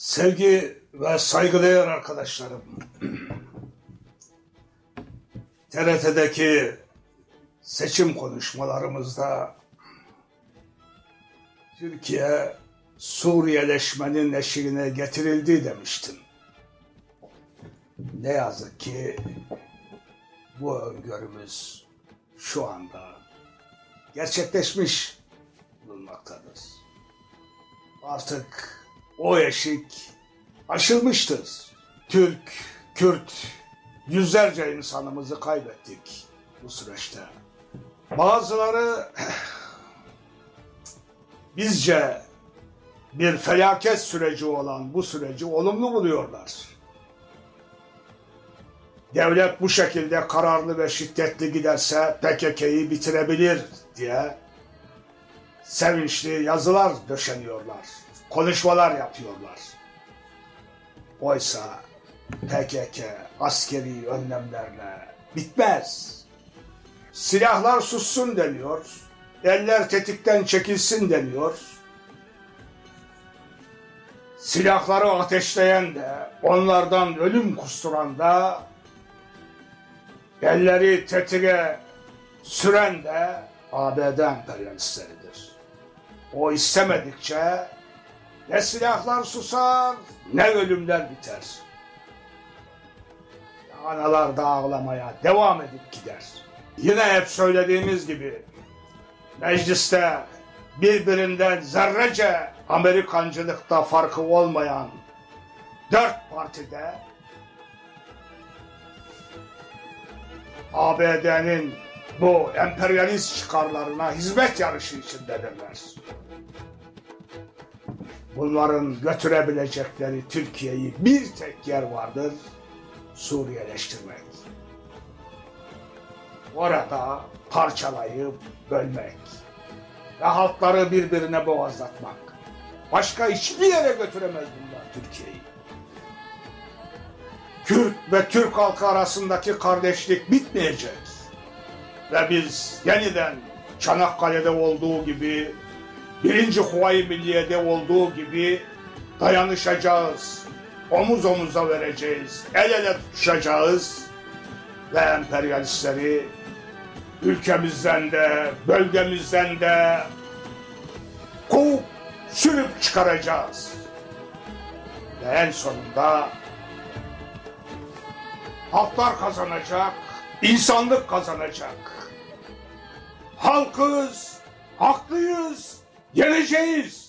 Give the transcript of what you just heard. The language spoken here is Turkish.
Sevgi ve saygıdeğer arkadaşlarım, TRT'deki seçim konuşmalarımızda Türkiye Suriyeleşmenin eşiğine getirildi demiştim. Ne yazık ki bu öngörümüz şu anda gerçekleşmiş bulunmaktadır. Artık o eşik aşılmıştır. Türk, Kürt, yüzlerce insanımızı kaybettik bu süreçte. Bazıları bizce bir felaket süreci olan bu süreci olumlu buluyorlar. Devlet bu şekilde kararlı ve şiddetli giderse PKK'yı bitirebilir diye sevinçli yazılar döşeniyorlar, konuşmalar yapıyorlar. Oysa PKK askeri önlemlerle bitmez. Silahlar sussun deniyor, eller tetikten çekilsin deniyor. Silahları ateşleyen de, onlardan ölüm kusturan da, elleri tetiğe süren de ABD emperyalistleridir. O istemedikçe ne silahlar susar, ne ölümler biter. Analar da ağlamaya devam edip gider. Yine hep söylediğimiz gibi mecliste birbirinden zerrece Amerikancılıkta farkı olmayan 4 partide ABD'nin bu emperyalist çıkarlarına hizmet yarışı içindedirler. Bunların götürebilecekleri Türkiye'yi bir tek yer vardır, Suriyeleştirmek. Orada parçalayıp bölmek ve halkları birbirine boğazlatmak. Başka hiçbir yere götüremez bunlar Türkiye'yi. Kürt ve Türk halkı arasındaki kardeşlik bitmeyecek. Ve biz yeniden Çanakkale'de olduğu gibi, 1. Huvayi Milliye'de olduğu gibi dayanışacağız. Omuz omuza vereceğiz, el ele tutuşacağız ve emperyalistleri ülkemizden de, bölgemizden de kovup sürüp çıkaracağız. Ve en sonunda halklar kazanacak, insanlık kazanacak. Halkız, haklıyız, yeneceğiz.